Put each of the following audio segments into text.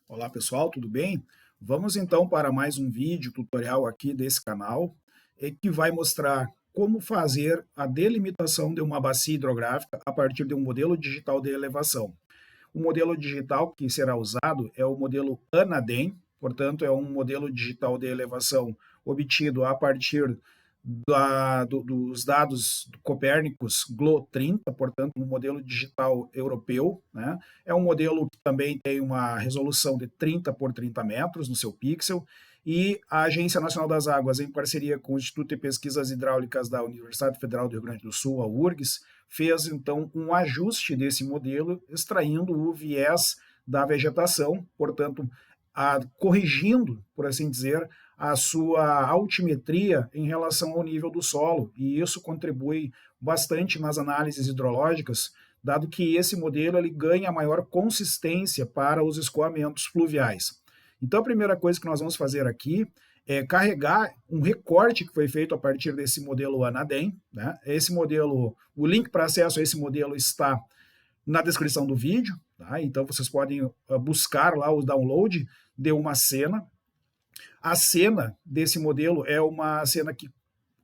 Olá pessoal, tudo bem? Vamos então para mais um vídeo tutorial aqui desse canal, que vai mostrar como fazer a delimitação de uma bacia hidrográfica a partir de um modelo digital de elevação. O modelo digital que será usado é o modelo ANADEM, portanto é um modelo digital de elevação obtido a partir dos dados do Copérnicus GLO 30, portanto, um modelo digital europeu, né? É um modelo que também tem uma resolução de 30 por 30 metros no seu pixel, e a Agência Nacional das Águas, em parceria com o Instituto de Pesquisas Hidráulicas da Universidade Federal do Rio Grande do Sul, a URGS, fez então um ajuste desse modelo, extraindo o viés da vegetação, portanto, corrigindo, por assim dizer, a sua altimetria em relação ao nível do solo, e isso contribui bastante nas análises hidrológicas, dado que esse modelo ele ganha maior consistência para os escoamentos fluviais. Então, a primeira coisa que nós vamos fazer aqui é carregar um recorte que foi feito a partir desse modelo ANADEM, né? Esse modelo, o link para acesso a esse modelo está na descrição do vídeo, tá? Então vocês podem buscar lá o download de uma cena. A cena desse modelo é uma cena que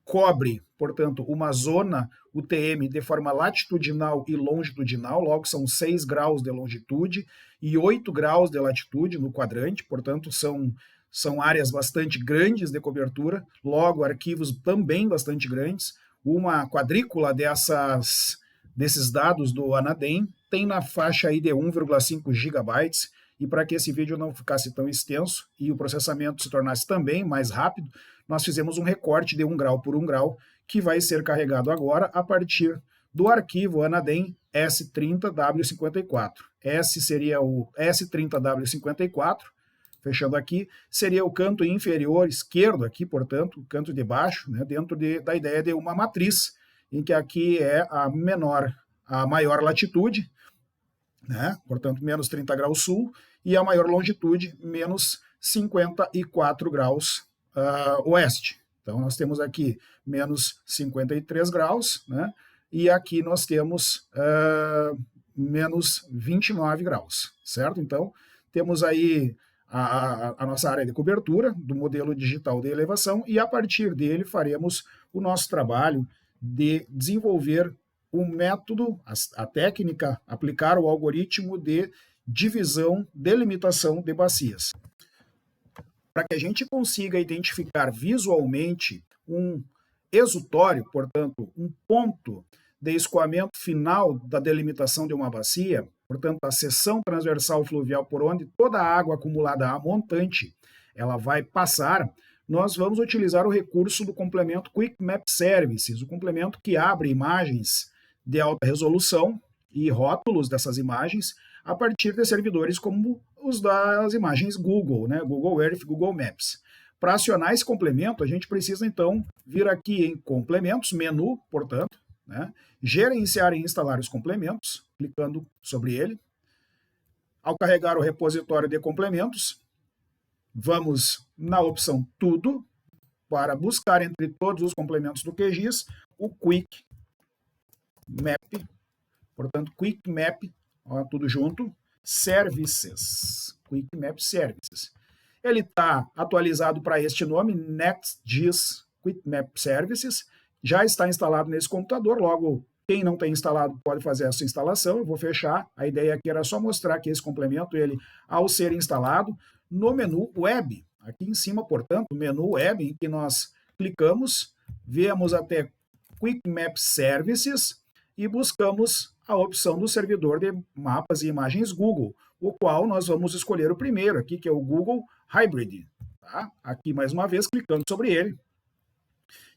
cobre, portanto, uma zona UTM de forma latitudinal e longitudinal, logo são 6 graus de longitude e 8 graus de latitude no quadrante, portanto, são áreas bastante grandes de cobertura, logo arquivos também bastante grandes. Uma quadrícula desses dados do ANADEM tem na faixa aí de 1,5 gigabytes, e para que esse vídeo não ficasse tão extenso e o processamento se tornasse também mais rápido, nós fizemos um recorte de 1 grau por 1 grau, que vai ser carregado agora a partir do arquivo ANADEM S30W54. S seria o S30W54, fechando aqui, seria o canto inferior esquerdo aqui, portanto, o canto de baixo, né, dentro da ideia de uma matriz, em que aqui é a maior latitude, né, portanto, menos 30 graus sul, e a maior longitude, menos 54 graus oeste. Então, nós temos aqui menos 53 graus, né, e aqui nós temos menos 29 graus, certo? Então, temos aí a nossa área de cobertura do modelo digital de elevação, e a partir dele faremos o nosso trabalho de desenvolver o método, a técnica, aplicar o algoritmo de divisão, delimitação de bacias. Para que a gente consiga identificar visualmente um exutório, portanto, um ponto de escoamento final da delimitação de uma bacia, portanto, a seção transversal fluvial por onde toda a água acumulada a montante ela vai passar, nós vamos utilizar o recurso do complemento Quick Map Services, o complemento que abre imagens de alta resolução e rótulos dessas imagens a partir de servidores como os das imagens Google, né? Google Earth, Google Maps. Para acionar esse complemento, a gente precisa então vir aqui em complementos, menu, portanto, né? Gerenciar e instalar os complementos, clicando sobre ele. Ao carregar o repositório de complementos, vamos na opção tudo, para buscar entre todos os complementos do QGIS o Quick Map, portanto, Quick Map, ó, tudo junto, Services, Quick Map Services. Ele está atualizado para este nome, NextGIS Quick Map Services, já está instalado nesse computador, logo, quem não tem instalado pode fazer essa instalação, eu vou fechar, a ideia aqui era só mostrar que esse complemento, ele, ao ser instalado, no menu Web, aqui em cima, portanto, menu Web, em que nós clicamos, vemos até Quick Map Services, e buscamos a opção do servidor de mapas e imagens Google, o qual nós vamos escolher o primeiro aqui, que é o Google Hybrid. Tá? Aqui, mais uma vez, clicando sobre ele.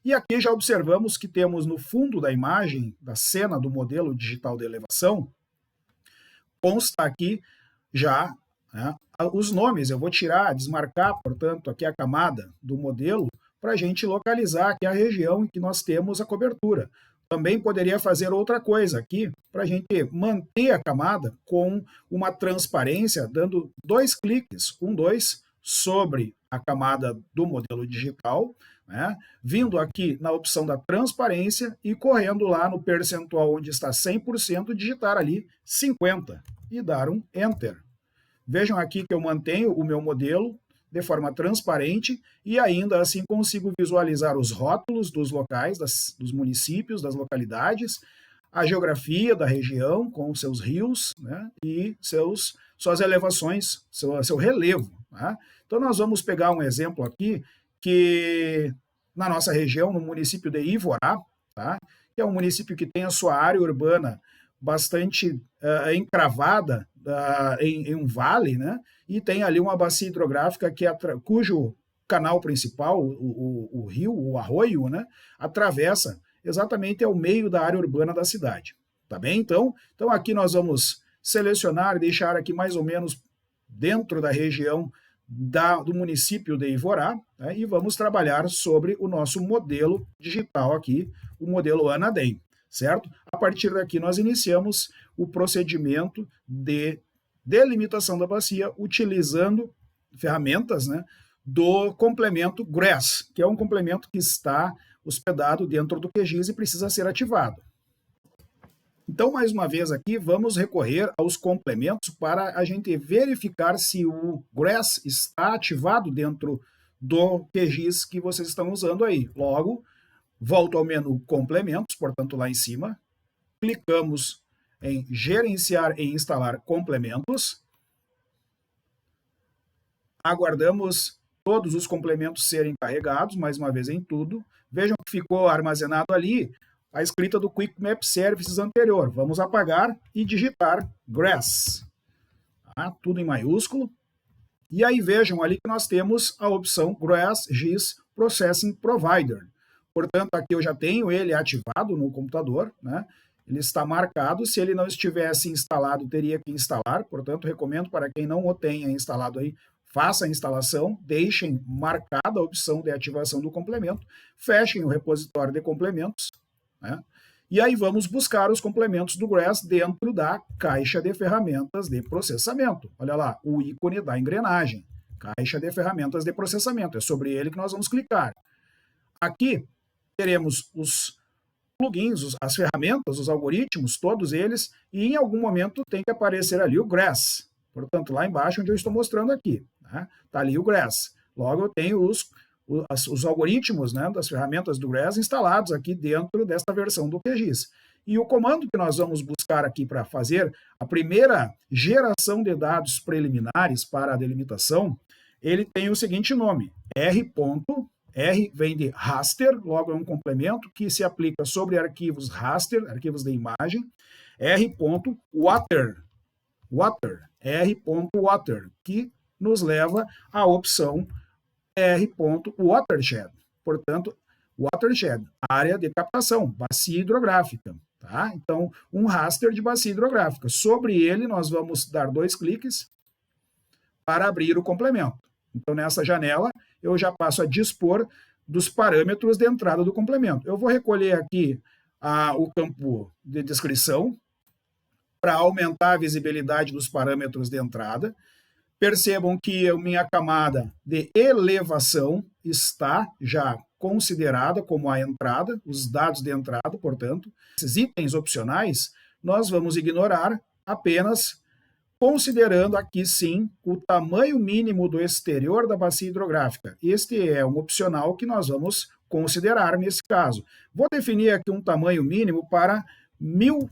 E aqui já observamos que temos no fundo da imagem, da cena do modelo digital de elevação, consta aqui já, né, os nomes. Eu vou tirar, desmarcar, portanto, aqui a camada do modelo, para a gente localizar aqui a região em que nós temos a cobertura. Também poderia fazer outra coisa aqui, para a gente manter a camada com uma transparência, dando 2 cliques, 2, sobre a camada do modelo digital, né? Vindo aqui na opção da transparência e correndo lá no percentual onde está 100%, digitar ali 50 e dar um Enter. Vejam aqui que eu mantenho o meu modelo de forma transparente e ainda assim consigo visualizar os rótulos dos locais, dos municípios, das localidades, a geografia da região com seus rios, né, e suas elevações, seu relevo. Tá? Então nós vamos pegar um exemplo aqui que na nossa região, no município de Ivorá, tá? Que é um município que tem a sua área urbana bastante encravada em um vale, né? E tem ali uma bacia hidrográfica cujo canal principal, o rio, o arroio, né? Atravessa exatamente ao meio da área urbana da cidade. Tá bem? Então aqui nós vamos selecionar e deixar aqui mais ou menos dentro da região do município de Ivorá, né, e vamos trabalhar sobre o nosso modelo digital aqui, o modelo Anadem, certo? A partir daqui nós iniciamos o procedimento de delimitação da bacia utilizando ferramentas, né, do complemento GRASS, que é um complemento que está hospedado dentro do QGIS e precisa ser ativado. Então, mais uma vez aqui, vamos recorrer aos complementos para a gente verificar se o GRASS está ativado dentro do QGIS que vocês estão usando aí. Logo, volto ao menu Complementos, portanto, lá em cima, clicamos em Gerenciar e Instalar Complementos, aguardamos todos os complementos serem carregados, mais uma vez em tudo. Vejam que ficou armazenado ali a escrita do Quick Map Services anterior. Vamos apagar e digitar GRASS. Tá? Tudo em maiúsculo. E aí vejam ali que nós temos a opção GRASS GIS Processing Provider. Portanto, aqui eu já tenho ele ativado no computador, né? Ele está marcado. Se ele não estivesse instalado, teria que instalar. Portanto, recomendo para quem não o tenha instalado aí, faça a instalação, deixem marcada a opção de ativação do complemento, fechem o repositório de complementos, né? E aí vamos buscar os complementos do GRASS dentro da caixa de ferramentas de processamento. Olha lá, o ícone da engrenagem, caixa de ferramentas de processamento, é sobre ele que nós vamos clicar. Aqui teremos os plugins, as ferramentas, os algoritmos, todos eles, e em algum momento tem que aparecer ali o GRASS. Portanto, lá embaixo onde eu estou mostrando aqui, né? Tá ali o GRASS. Logo eu tenho os algoritmos, né, das ferramentas do GRASS instalados aqui dentro desta versão do QGIS. E o comando que nós vamos buscar aqui para fazer a primeira geração de dados preliminares para a delimitação, ele tem o seguinte nome, R vem de raster, logo é um complemento que se aplica sobre arquivos raster, arquivos de imagem, R.water, R.water, que nos leva à opção R.watershed. Portanto, watershed, área de captação, bacia hidrográfica. Tá? Então, um raster de bacia hidrográfica. Sobre ele, nós vamos dar 2 cliques para abrir o complemento. Então, nessa janela, eu já passo a dispor dos parâmetros de entrada do complemento. Eu vou recolher aqui o campo de descrição para aumentar a visibilidade dos parâmetros de entrada. Percebam que a minha camada de elevação está já considerada como a entrada, os dados de entrada, portanto. Esses itens opcionais, nós vamos ignorar apenas considerando aqui sim o tamanho mínimo do exterior da bacia hidrográfica. Este é um opcional que nós vamos considerar nesse caso. Vou definir aqui um tamanho mínimo para 1000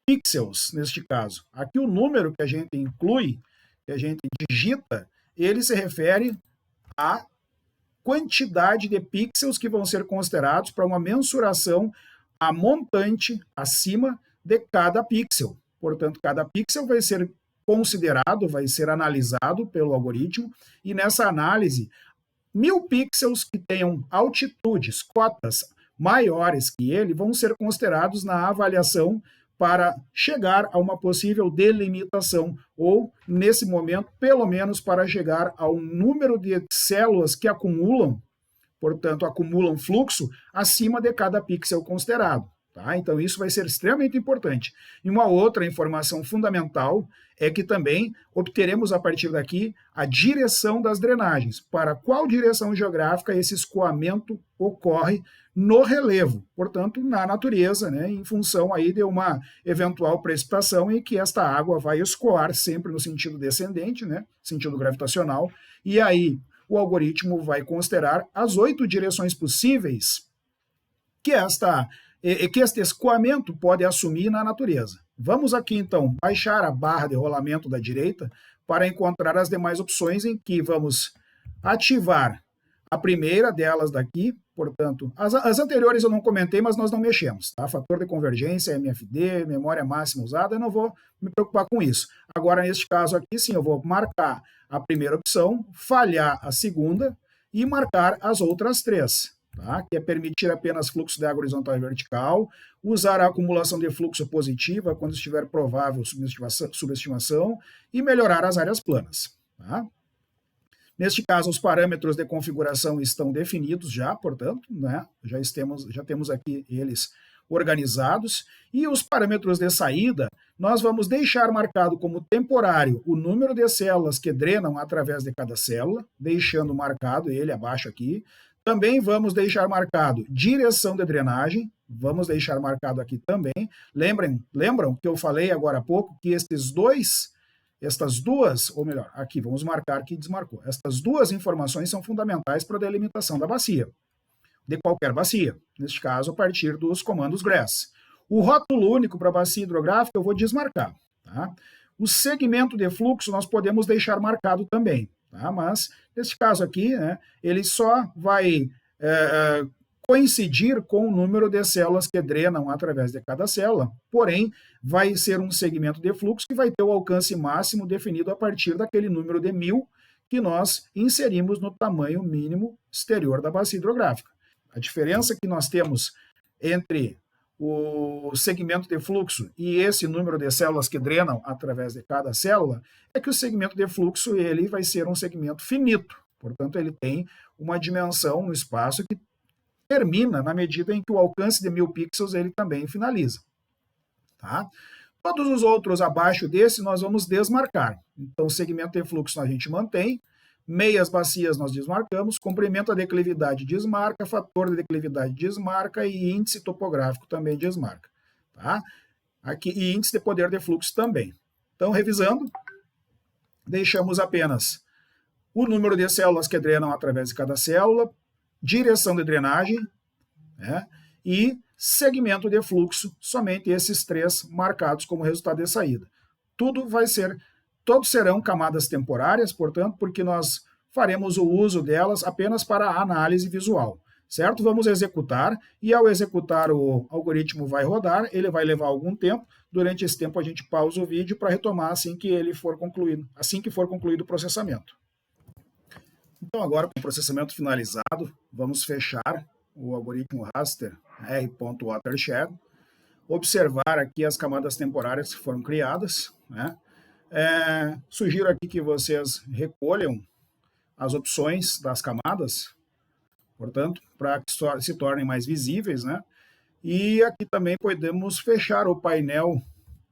pixels, neste caso. Aqui o número que a gente inclui, que a gente digita, ele se refere à quantidade de pixels que vão ser considerados para uma mensuração a montante acima de cada pixel. Portanto, cada pixel vai ser considerado, vai ser analisado pelo algoritmo, e nessa análise, 1000 pixels que tenham altitudes, cotas maiores que ele, vão ser considerados na avaliação para chegar a uma possível delimitação, ou, nesse momento, pelo menos para chegar ao número de células que acumulam, portanto, acumulam fluxo acima de cada pixel considerado. Tá? Então, isso vai ser extremamente importante. E uma outra informação fundamental é que também obteremos a partir daqui a direção das drenagens. Para qual direção geográfica esse escoamento ocorre no relevo, portanto, na natureza, né, em função aí de uma eventual precipitação em que esta água vai escoar sempre no sentido descendente, né, sentido gravitacional, e aí o algoritmo vai considerar as 8 direções possíveis que este escoamento pode assumir na natureza. Vamos aqui, então, baixar a barra de rolamento da direita para encontrar as demais opções em que vamos ativar a primeira delas daqui, portanto, as anteriores eu não comentei, mas nós não mexemos, tá? Fator de convergência, MFD, memória máxima usada, eu não vou me preocupar com isso. Agora, neste caso aqui, sim, eu vou marcar a primeira opção, falhar a segunda e marcar as outras 3. Tá? Que é permitir apenas fluxo de água horizontal e vertical, usar a acumulação de fluxo positiva quando estiver provável subestimação e melhorar as áreas planas. Tá? Neste caso, os parâmetros de configuração estão definidos já, portanto, né? já temos aqui eles organizados, e os parâmetros de saída, nós vamos deixar marcado como temporário o número de células que drenam através de cada célula, deixando marcado ele abaixo aqui. Também vamos deixar marcado direção de drenagem, vamos deixar marcado aqui também. Lembram que eu falei agora há pouco que estas duas, ou melhor, aqui vamos marcar que desmarcou. Estas duas informações são fundamentais para a delimitação da bacia, de qualquer bacia, neste caso a partir dos comandos GRESS. O rótulo único para a bacia hidrográfica eu vou desmarcar. Tá? O segmento de fluxo nós podemos deixar marcado também. Tá? Mas, nesse caso aqui, né, ele só vai coincidir com o número de células que drenam através de cada célula, porém, vai ser um segmento de fluxo que vai ter o alcance máximo definido a partir daquele número de 1000 que nós inserimos no tamanho mínimo exterior da bacia hidrográfica. A diferença que nós temos entre o segmento de fluxo e esse número de células que drenam através de cada célula, é que o segmento de fluxo ele vai ser um segmento finito, portanto ele tem uma dimensão, um espaço que termina na medida em que o alcance de 1000 pixels ele também finaliza. Tá? Todos os outros abaixo desse nós vamos desmarcar, então o segmento de fluxo a gente mantém, meias bacias nós desmarcamos, comprimento da declividade desmarca, fator de declividade desmarca e índice topográfico também desmarca. Tá? Aqui, e índice de poder de fluxo também. Então, revisando, deixamos apenas o número de células que drenam através de cada célula, direção de drenagem, né, e segmento de fluxo, somente esses 3 marcados como resultado de saída. Todos serão camadas temporárias, portanto, porque nós faremos o uso delas apenas para a análise visual, certo? Vamos executar, e ao executar o algoritmo vai rodar, ele vai levar algum tempo, durante esse tempo a gente pausa o vídeo para retomar assim que for concluído o processamento. Então agora, com o processamento finalizado, vamos fechar o algoritmo raster r.watershed, observar aqui as camadas temporárias que foram criadas, né? Sugiro aqui que vocês recolham as opções das camadas, portanto, para que se tornem mais visíveis, né? E aqui também podemos fechar o painel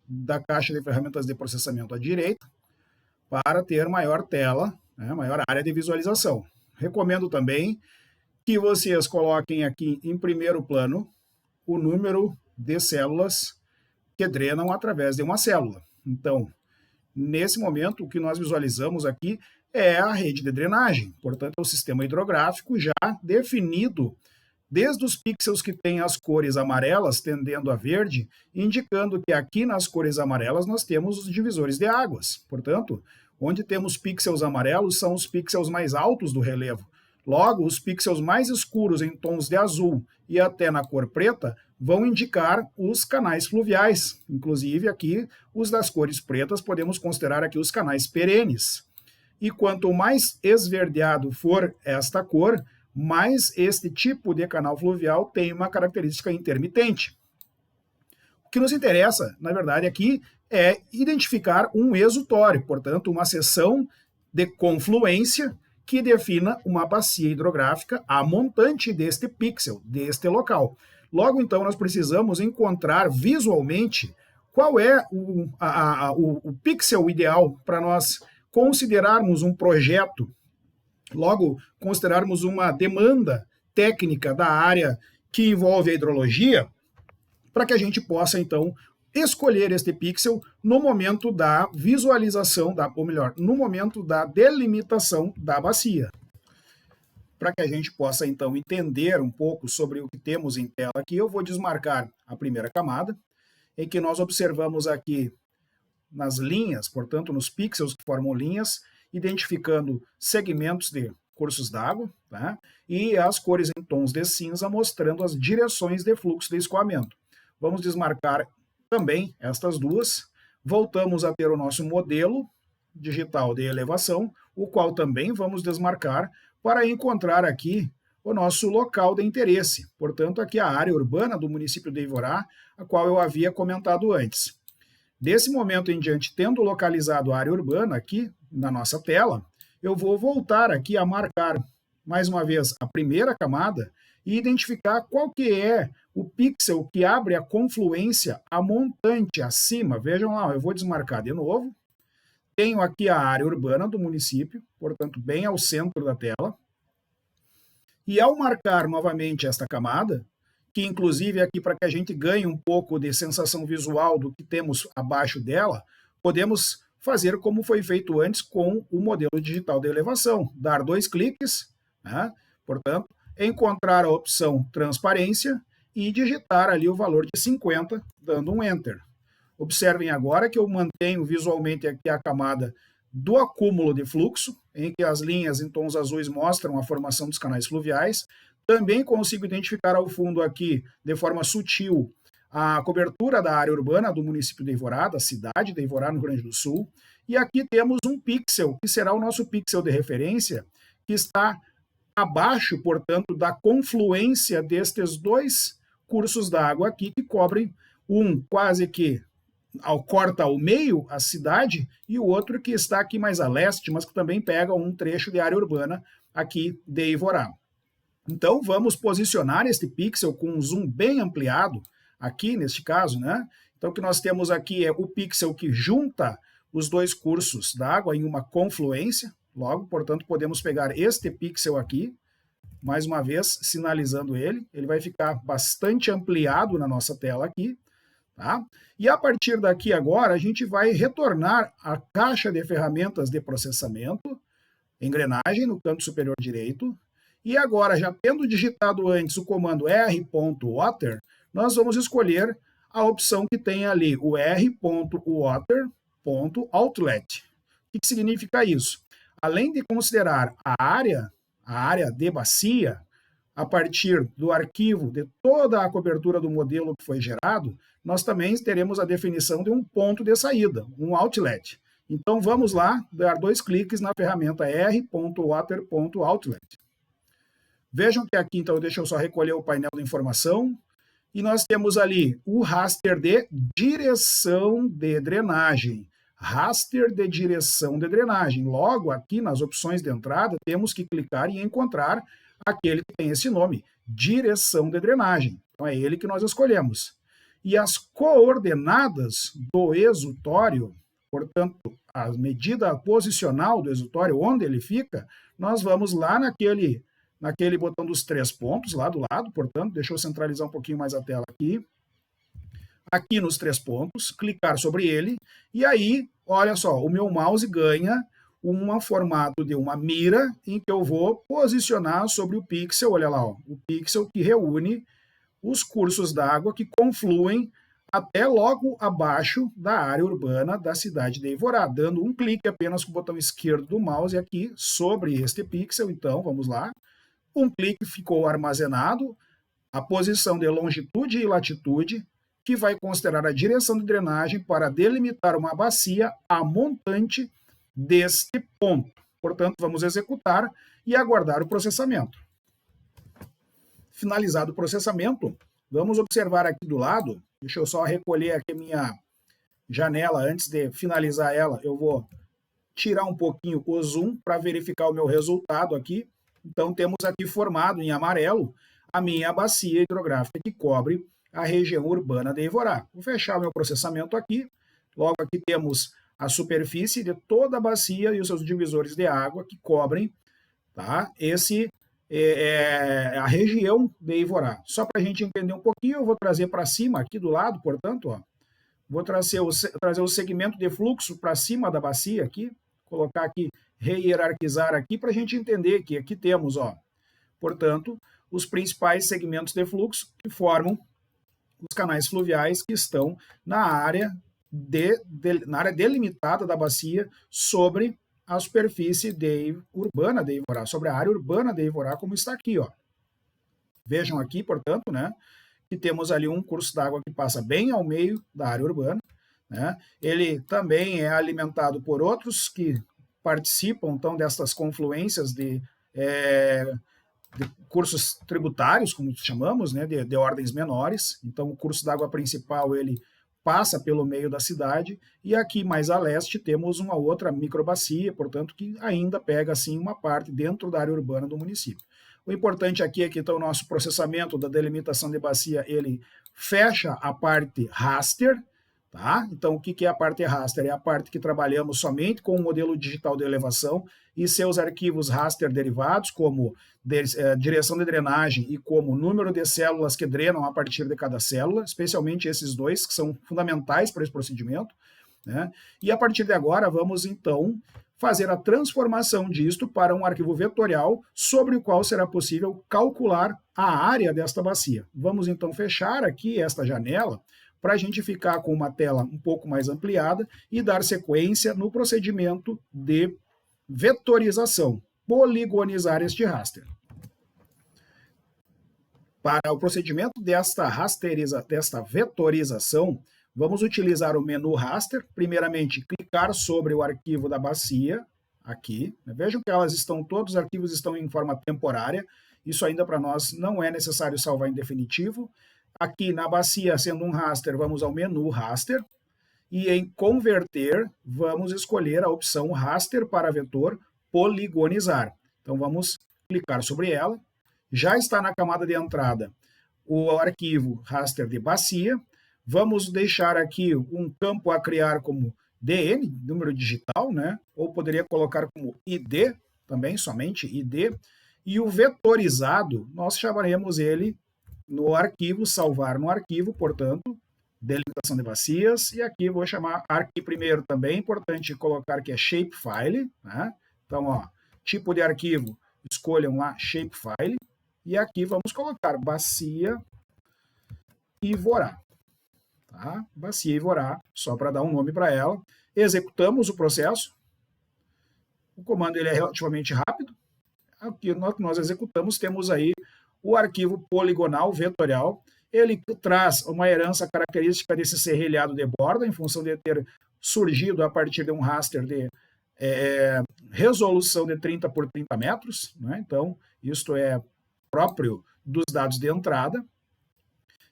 da caixa de ferramentas de processamento à direita para ter maior tela, né, maior área de visualização. Recomendo também que vocês coloquem aqui em primeiro plano o número de células que drenam através de uma célula. Então, nesse momento, o que nós visualizamos aqui é a rede de drenagem, portanto, é o sistema hidrográfico já definido desde os pixels que têm as cores amarelas tendendo a verde, indicando que aqui nas cores amarelas nós temos os divisores de águas. Portanto, onde temos pixels amarelos são os pixels mais altos do relevo. Logo, os pixels mais escuros em tons de azul e até na cor preta vão indicar os canais fluviais. Inclusive aqui, os das cores pretas, podemos considerar aqui os canais perenes. E quanto mais esverdeado for esta cor, mais este tipo de canal fluvial tem uma característica intermitente. O que nos interessa, na verdade, aqui é identificar um exutório, portanto, uma seção de confluência que defina uma bacia hidrográfica a montante deste pixel, deste local. Logo, então, nós precisamos encontrar visualmente qual é o pixel ideal para nós considerarmos um projeto, logo, considerarmos uma demanda técnica da área que envolve a hidrologia, para que a gente possa, então, escolher este pixel no momento da visualização, ou melhor, no momento da delimitação da bacia. Para que a gente possa, então, entender um pouco sobre o que temos em tela aqui, eu vou desmarcar a primeira camada, em que nós observamos aqui nas linhas, portanto, nos pixels que formam linhas, identificando segmentos de cursos d'água, tá? E as cores em tons de cinza mostrando as direções de fluxo de escoamento. Vamos desmarcar também estas duas. Voltamos a ter o nosso modelo digital de elevação, o qual também vamos desmarcar para encontrar aqui o nosso local de interesse. Portanto, aqui a área urbana do município de Ivorá, a qual eu havia comentado antes. Desse momento em diante, tendo localizado a área urbana aqui na nossa tela, eu vou voltar aqui a marcar mais uma vez a primeira camada e identificar qual que é o pixel que abre a confluência, a montante acima. Vejam lá, eu vou desmarcar de novo. Tenho aqui a área urbana do município, portanto, bem ao centro da tela. E ao marcar novamente esta camada, que inclusive aqui para que a gente ganhe um pouco de sensação visual do que temos abaixo dela, podemos fazer como foi feito antes com o modelo digital de elevação. Dar 2 cliques, né? Portanto, encontrar a opção transparência e digitar ali o valor de 50, dando um Enter. Observem agora que eu mantenho visualmente aqui a camada do acúmulo de fluxo, em que as linhas em tons azuis mostram a formação dos canais fluviais. Também consigo identificar ao fundo aqui, de forma sutil, a cobertura da área urbana do município de Ivorá, da cidade de Ivorá, no Rio Grande do Sul. E aqui temos um pixel, que será o nosso pixel de referência, que está abaixo, portanto, da confluência destes dois cursos d'água aqui, que cobrem um quase que corta ao meio a cidade, e o outro que está aqui mais a leste, mas que também pega um trecho de área urbana aqui de Ivorá. Então, vamos posicionar este pixel com um zoom bem ampliado, aqui neste caso, né? Então, o que nós temos aqui é o pixel que junta os dois cursos d'água em uma confluência. Logo, portanto, podemos pegar este pixel aqui, mais uma vez, sinalizando ele. Ele vai ficar bastante ampliado na nossa tela aqui. Tá? E a partir daqui agora, a gente vai retornar à caixa de ferramentas de processamento, engrenagem no canto superior direito, e agora, já tendo digitado antes o comando r.water, nós vamos escolher a opção que tem ali, o r.water.outlet. O que significa isso? Além de considerar a área de bacia, a partir do arquivo de toda a cobertura do modelo que foi gerado, nós também teremos a definição de um ponto de saída, um outlet. Então, vamos lá, dar 2 cliques na ferramenta r.water.outlet. Vejam que aqui, então, deixa eu só recolher o painel de informação, e nós temos ali o raster de direção de drenagem. Raster de direção de drenagem. Logo, aqui nas opções de entrada, temos que clicar e encontrar aquele que tem esse nome, direção de drenagem. Então, é ele que nós escolhemos. E as coordenadas do exutório, portanto, a medida posicional do exutório, onde ele fica, nós vamos lá naquele botão dos 3 pontos, lá do lado, portanto, deixa eu centralizar um pouquinho mais a tela aqui. Aqui nos 3 pontos, clicar sobre ele, e aí, olha só, o meu mouse ganha um formato de uma mira em que eu vou posicionar sobre o pixel, olha lá, ó, o pixel que reúne os cursos d'água que confluem até logo abaixo da área urbana da cidade de Ivorá, dando um clique apenas com o botão esquerdo do mouse aqui sobre este pixel. Então, vamos lá. Um clique ficou armazenado, a posição de longitude e latitude, que vai considerar a direção de drenagem para delimitar uma bacia a montante deste ponto. Portanto, vamos executar e aguardar o processamento. Finalizado o processamento, vamos observar aqui do lado, deixa eu só recolher aqui a minha janela, antes de finalizar ela, eu vou tirar um pouquinho o zoom para verificar o meu resultado aqui. Então, temos aqui formado em amarelo a minha bacia hidrográfica que cobre a região urbana de Ivorá. Vou fechar o meu processamento aqui. Logo aqui temos a superfície de toda a bacia e os seus divisores de água que cobrem, tá, a região de Ivorá. Só para a gente entender um pouquinho, eu vou trazer para cima aqui do lado, portanto, ó, vou trazer o segmento de fluxo para cima da bacia aqui, colocar aqui, rehierarquizar aqui para a gente entender que aqui temos, ó, portanto, os principais segmentos de fluxo que formam os canais fluviais que estão na área delimitada da bacia sobre a superfície urbana de Ivorá, sobre a área urbana de Ivorá, como está aqui, ó. Vejam aqui, portanto, né, que temos ali um curso d'água que passa bem ao meio da área urbana, né? Ele também é alimentado por outros que participam, então, dessas confluências de cursos tributários, como chamamos, né, de ordens menores. Então, o curso d'água principal, ele passa pelo meio da cidade, e aqui mais a leste temos uma outra microbacia, portanto, que ainda pega, assim, uma parte dentro da área urbana do município. O importante aqui é que, então, o nosso processamento da delimitação de bacia, ele fecha a parte raster, tá? Então, o que é a parte raster? É a parte que trabalhamos somente com o modelo digital de elevação e seus arquivos raster derivados, como direção de drenagem e como número de células que drenam a partir de cada célula, especialmente esses dois, que são fundamentais para esse procedimento, né? E a partir de agora, vamos, então, fazer a transformação disto para um arquivo vetorial sobre o qual será possível calcular a área desta bacia. Vamos, então, fechar aqui esta janela para a gente ficar com uma tela um pouco mais ampliada e dar sequência no procedimento de vetorização, poligonizar este raster. Para o procedimento desta vetorização, vamos utilizar o menu raster. Primeiramente, clicar sobre o arquivo da bacia, aqui. Vejam que todos os arquivos estão em forma temporária. Isso ainda para nós não é necessário salvar em definitivo. Aqui na bacia, sendo um raster, vamos ao menu raster. E em converter, vamos escolher a opção raster para vetor poligonizar. Então vamos clicar sobre ela. Já está na camada de entrada o arquivo raster de bacia. Vamos deixar aqui um campo a criar como DN, número digital, né? Ou poderia colocar como ID, também, somente ID. E o vetorizado, nós chamaremos ele no arquivo, salvar no arquivo, portanto, delimitação de bacias. E aqui vou chamar aqui primeiro também, importante colocar que é shapefile, né? Então, ó, tipo de arquivo, escolham lá shapefile. E aqui vamos colocar bacia Ivorá. Tá? Bacia Ivorá, só para dar um nome para ela. Executamos o processo. O comando ele é relativamente rápido. Aqui nós executamos, temos aí o arquivo poligonal vetorial. Ele traz uma herança característica desse serrilhado de borda, em função de ter surgido a partir de um raster de resolução de 30 por 30 metros. Né? Então, isto é próprio dos dados de entrada.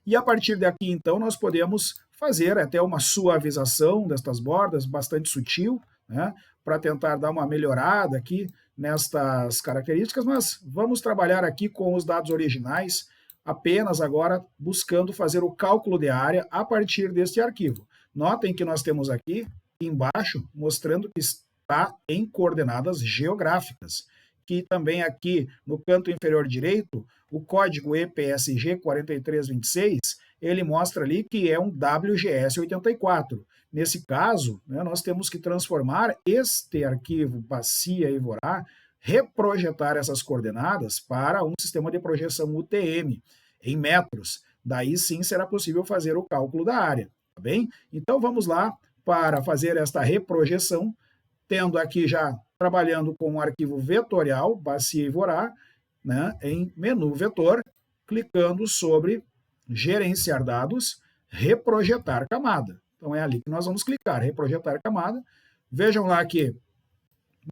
E a partir daqui, então, nós podemos fazer até uma suavização destas bordas, bastante sutil, né, para tentar dar uma melhorada aqui nestas características, mas vamos trabalhar aqui com os dados originais, apenas agora buscando fazer o cálculo de área a partir deste arquivo. Notem que nós temos aqui embaixo, mostrando que está em coordenadas geográficas, que também aqui no canto inferior direito, o código EPSG 4326, ele mostra ali que é um WGS84. Nesse caso, né, nós temos que transformar este arquivo bacia Ivorá, reprojetar essas coordenadas para um sistema de projeção UTM, em metros. Daí sim será possível fazer o cálculo da área, tá bem? Então vamos lá para fazer esta reprojeção, tendo aqui já trabalhando com um arquivo vetorial, bacia Ivorá, né, em menu vetor, clicando sobre gerenciar dados, reprojetar camada. Então é ali que nós vamos clicar, reprojetar camada. Vejam lá que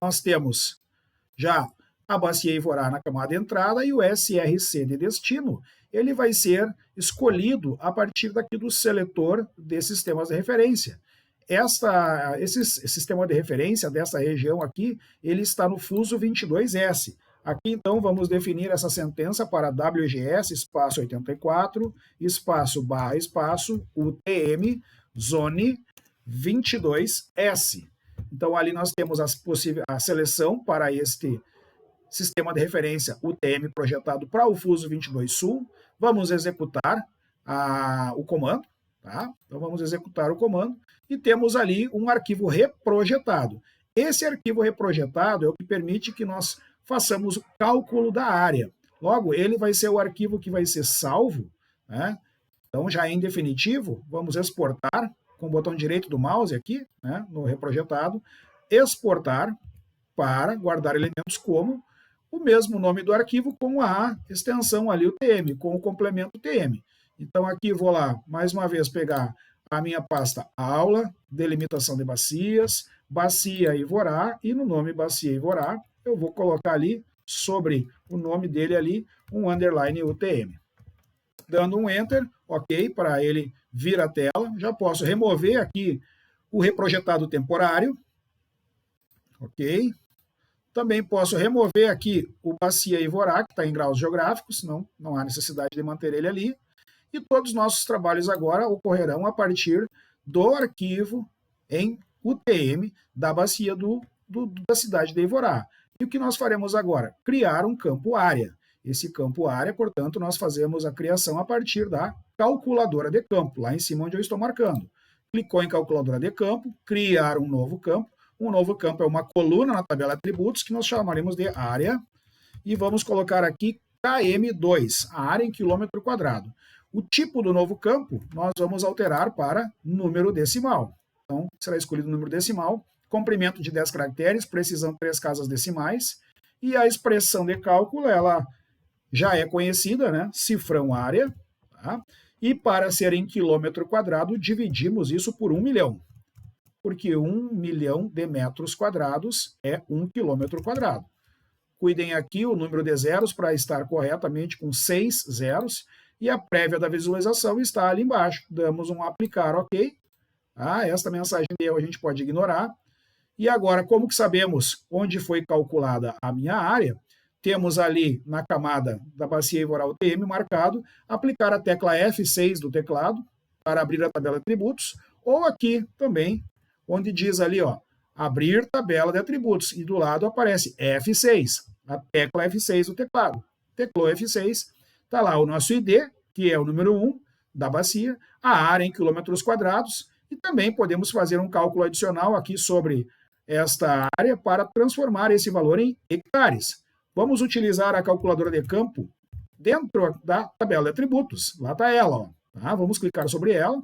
nós temos já a bacia Ivorá na camada de entrada e o SRC de destino, ele vai ser escolhido a partir daqui do seletor de sistemas de referência. Esse sistema de referência dessa região aqui, ele está no fuso 22S. Aqui, então, vamos definir essa sentença para WGS, espaço 84, espaço barra, espaço, UTM, zone 22S. Então, ali nós temos a seleção para este sistema de referência UTM projetado para o fuso 22 Sul. Vamos executar o comando, tá? Então, vamos executar o comando e temos ali um arquivo reprojetado. Esse arquivo reprojetado é o que permite que nós façamos o cálculo da área. Logo, ele vai ser o arquivo que vai ser salvo, né? Então, já em definitivo, vamos exportar com o botão direito do mouse aqui, né, no reprojetado, exportar para guardar elementos como o mesmo nome do arquivo com a extensão ali, o TM, com o complemento TM. Então, aqui vou lá, mais uma vez, pegar a minha pasta aula, delimitação de bacias, bacia Ivorá, e no nome bacia Ivorá, eu vou colocar ali, sobre o nome dele ali, um underline UTM. Dando um Enter, ok, para ele vir à tela, já posso remover aqui o reprojetado temporário, ok. Também posso remover aqui o bacia Ivorá, que está em graus geográficos, não há necessidade de manter ele ali. E todos os nossos trabalhos agora ocorrerão a partir do arquivo em UTM da bacia da cidade de Ivorá. E o que nós faremos agora? Criar um campo área. Esse campo área, portanto, nós fazemos a criação a partir da calculadora de campo, lá em cima onde eu estou marcando. Clicou em calculadora de campo, criar um novo campo. Um novo campo é uma coluna na tabela atributos que nós chamaremos de área. E vamos colocar aqui KM2, a área em quilômetro quadrado. O tipo do novo campo nós vamos alterar para número decimal. Então, será escolhido o número decimal, comprimento de 10 caracteres, precisão 3 casas decimais, e a expressão de cálculo, ela já é conhecida, né? Cifrão área, tá? E para ser em quilômetro quadrado, dividimos isso por 1 milhão, porque 1 milhão de metros quadrados é 1 quilômetro quadrado. Cuidem aqui o número de zeros para estar corretamente com 6 zeros, e a prévia da visualização está ali embaixo. Damos um aplicar, ok. Esta mensagem de erro a gente pode ignorar. E agora, como que sabemos onde foi calculada a minha área? Temos ali na camada da bacia Ivorá UTM marcado, aplicar a tecla F6 do teclado para abrir a tabela de atributos, ou aqui também, onde diz ali, ó, abrir tabela de atributos, e do lado aparece F6, a tecla F6 do teclado. Teclou F6, está lá o nosso ID, que é o número 1 da bacia, a área em quilômetros quadrados, e também podemos fazer um cálculo adicional aqui sobre esta área para transformar esse valor em hectares. Vamos utilizar a calculadora de campo dentro da tabela de atributos. Lá está ela, ó. Tá? Vamos clicar sobre ela.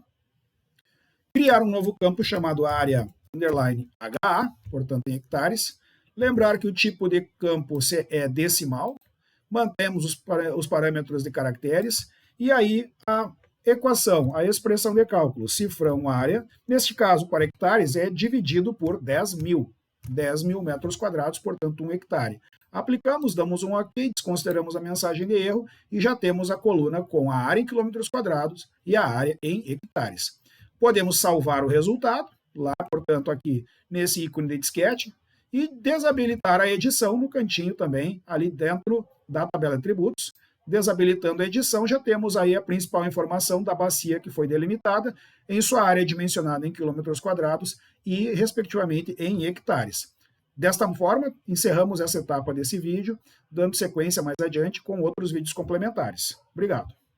Criar um novo campo chamado área underline HA, portanto em hectares. Lembrar que o tipo de campo é decimal. Mantemos os parâmetros de caracteres. E aí a equação, a expressão de cálculo, cifrão área, neste caso para hectares, é dividido por 10 mil. 10 mil metros quadrados, portanto 1 hectare. Aplicamos, damos um ok, desconsideramos a mensagem de erro e já temos a coluna com a área em quilômetros quadrados e a área em hectares. Podemos salvar o resultado, lá, portanto, aqui nesse ícone de disquete, e desabilitar a edição no cantinho também, ali dentro da tabela de atributos. Desabilitando a edição, já temos aí a principal informação da bacia que foi delimitada em sua área dimensionada em quilômetros quadrados e, respectivamente, em hectares. Desta forma, encerramos essa etapa desse vídeo, dando sequência mais adiante com outros vídeos complementares. Obrigado.